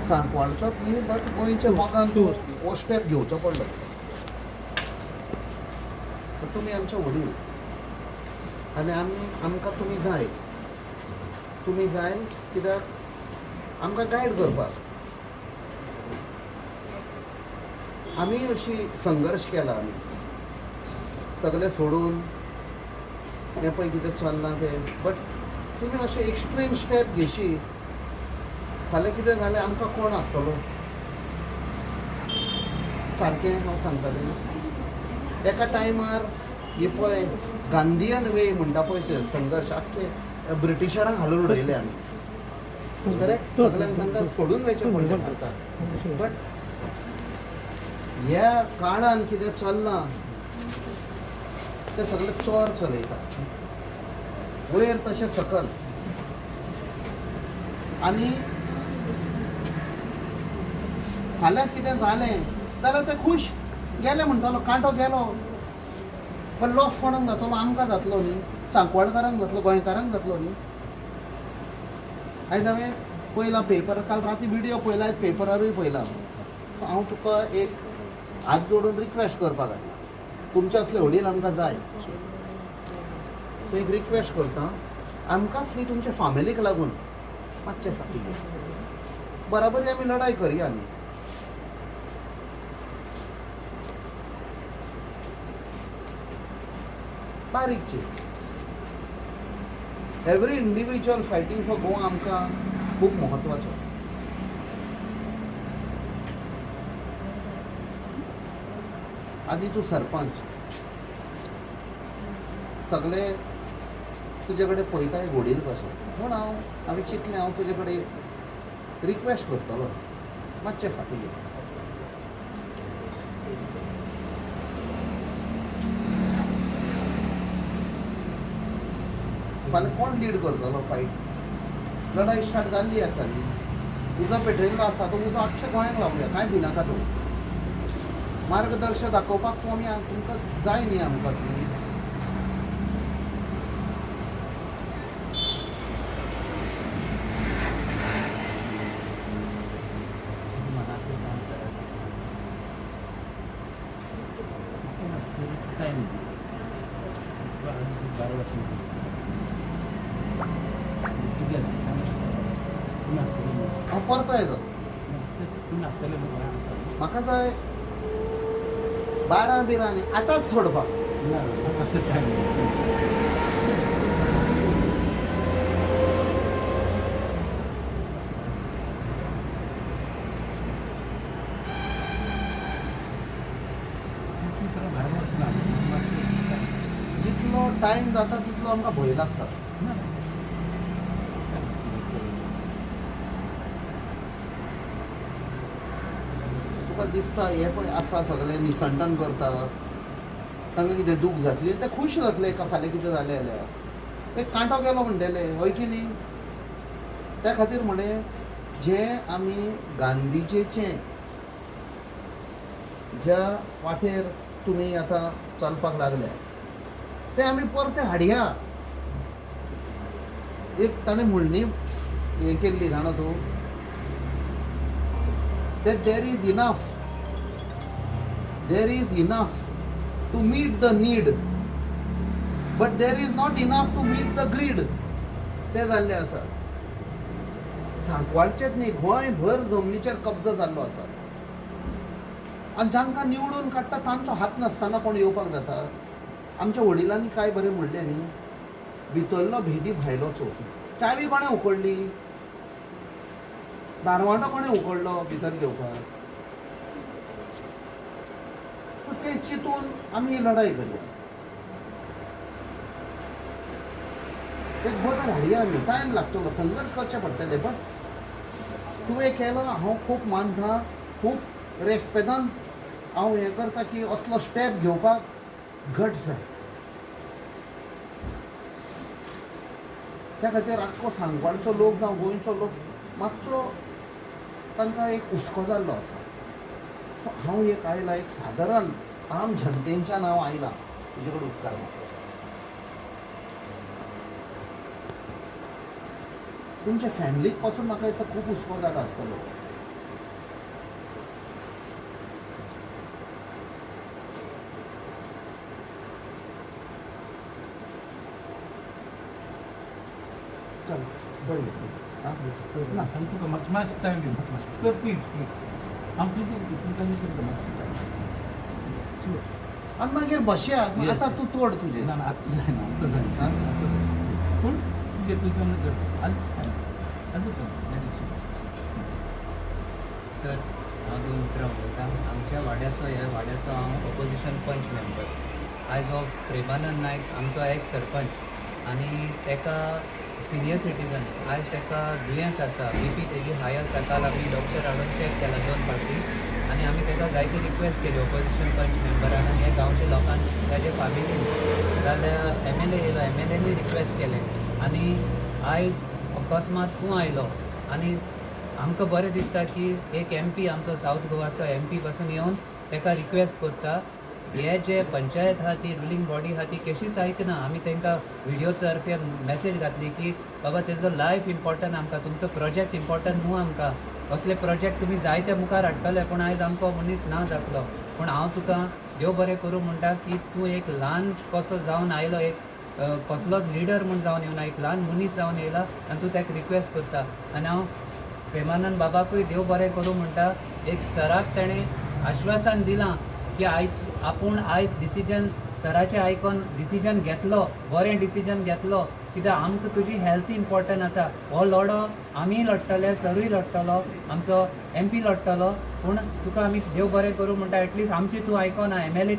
सांकवाळचोच न्ही बट गोंयच्या मोगान तूं हो स्टेप घेवचो पडलो. तुमी आमचे वडील आनी आमकां तुमी जाय कित्याक आमकां गायड करपाक. आमी अशी संघर्श केला, आमी सगळें सोडून हें पळय कितें चलना तें. बट तुमी अशें एक्स्ट्रीम स्टेप घेशी फाल्यां कितें जालें आमकां कोण आसतलो. सारकें हांव सांगता तें. एका टायमार ही पळय गांधीयन वे म्हणटा पळय ते संघर्श आख्खे ब्रिटिशरांक हालून उडयले आमी. करेक्ट, सगळ्यांक तांकां सोडून वयचें पडलें भारताक. बट ह्या काळान कितें चलना ते सगळे चोर चलयता वयर तशें सकल. आनी फाल्यां कितें जालें जाल्यार ते खुश गेले म्हणटलो, कांटो गेलो. पण लॉस कोणाक जातलो? आमकां जातलो न्ही, सांकवाळकारांक जातलो, गोंयकारांक जातलो न्ही. आयज हांवें पयला पेपर, काल राती व्हिडियो पयला, आयज पेपरारूय पयला. हांव तुका एक हात जोडून रिक्वेस्ट करपाक जाय. तुमचे असले वडील आमकां जाय. सो एक रिक्वेस्ट करता, आमकांच न्ही तुमच्या फॅमिलीक लागून मातशें फाटीं घे. बराबरी आमी लढाई करया न्ही. बारीकची every individual fighting for Goa आमकां खूब म्हत्वाचो. आदी तूं सरपंच, सगळे तुजे कडेन पळयता एक वडील कसो. म्हूण हांवें चिंतलें हांव तुजे कडेन रिक्वेस्ट करतलो, मातशें फाटीं घे. फाल्यां कोण लीड करतलो फायट? लढाई स्टार्ट जाल्ली आसा न्ही. उजो पेटयल्लो आसा, तो उजो आख्ख्या गोंयाक लावया, कांय भिनाका तूं. मार्गदर्शक दाखोवपाक तुमकां जाय न्ही आमकां. हांव परतो येता. म्हाका जाय 12-12 आतांच सोडपाक. जितलो टायम जाता तितलो आमकां भंय लागता. तुका दिसता हे पळय आसा सगळे निसंटन करता, तांकां कितें दूख जातली, ते खूश जातले का फाल्यां कितें जालें जाल्यार. एक कांटो गेलो म्हणटले, हय की न्ही. त्या खातीर म्हणे जें आमी गांधीचेचें ज्या वाटेर तुमी आतां चलपाक लागल्या तें आमी परतें हाडया. एक ताणें म्हणणी हें केल्ली जाणा तूं, that there is enough to meet the need, but there is not enough to meet the greed. ते जाल्लें आसा. सांकवाळचेच न्ही, गोंयभर जमनीचेर कब्जो जाल्लो आसा. आनी जांकां निवडून काडटा तांचो हात नासतना कोण येवपाक जाता? आमच्या वडिलांनी काय बरें म्हणलें न्ही, भितरलो भेदी भायलो चोर. चावी कोणें उखडली? दारवाटो कोणें उखडलो भितर घेवपाक? सो तें चिंतून आमी ही लढाई करया. एक बदल हाडया आमी. टायम लागतलो, संघर्श करचें पडटलें. बट तुवें केलो, हांव खूब मानता, खूब रेस्पेदान हांव हें करता की असलो स्टेप घेवपाक घट जाय. त्या खातीर आख्खो सांकवाळचो लोक जावं गोंयचो लोक मातसो तांकां एक हुस्को जाल्लो आसा. सो हांव एक आयला, एक सादारण आम जनतेच्यान हांव आयलां तुजे कडेन उपकार मागपाक. तुमच्या फॅमिलीक पासून म्हाका दिसता खूब हुस्को जालो आसतलो. चल बरें आं? ना सांग तुका मातशें टायम दी मातशें सर प्लीज हांव तुमकां करता मातशें आनी मागीर बसया Yes, आतां yes. तूं तोड तुजें ना आतां जायना आतां जायना आं? पूण तुजें तुजें कर आज कर सर हांव दोन मित्रां उलयतां आमच्या वाड्याचो हांव ऑपोजिशन पंच मेंबर आयज हो प्रेमानंद नायक आमचो एक्स सरपंच आनी तेका सिनियर सिटीजन आयज तेका दुयेंस आसा BP तेजी हाय आसा काल आमी डॉक्टर हाडून चॅक केला 2 फावटी आनी आमी तेका जायती रिक्वेस्ट केली ऑपोजिशन पंच मेंबरान आनी हे गांवच्या लोकांक ताजे फॅमिलीन जाल्यार MLA येयलो MLAनी रिक्वेस्ट केले आनी आयज अकस्मात तूं आयलो आनी आमकां बरें दिसता की एक MP आमचो सावथ गोवाचो MP पासून येवन ताका रिक्वेस्ट करता हे जे पंचायत आहा ती रुलींग बॉडी आहा ती कशीच आयकना आमी तांकां व्हिडिओ तर्फे मॅसेज घातली की बाबा तेजो लायफ इम्पॉर्टंट आमकां तुमचो प्रोजेक्ट इम्पॉर्टंट न्हू आमकां असले प्रोजेक्ट तुमी जायते मुखार हाडटले पूण आयज आमकां मनीस ना जातलो पूण हांव तुका देव बरें करूं म्हणटा की तूं एक ल्हान कसो जावन आयलो एक कसलोच लिडर म्हूण जावन येवना एक ल्हान मनीस जावन येयला आनी तूं ताका रिक्वेस्ट करता आनी हांव प्रेमानंद बाबाकूय देव बरें करूं म्हणटा एक सराक ताणें आश्वासन दिलां की आपूण आयज डिसिजन सराचें आयकोन डिसिजन घेतलो बरें डिसिजन घेतलो कित्याक आमकां तुजी हेल्थ इम्पॉर्टंट आसा हो लढो आमीय लडटले सरूय लडटलो आमचो MP लडटलो पूण तुका आमी देव बरें करूं म्हणटा एटलीस्ट आमची तूं आयकोना MLA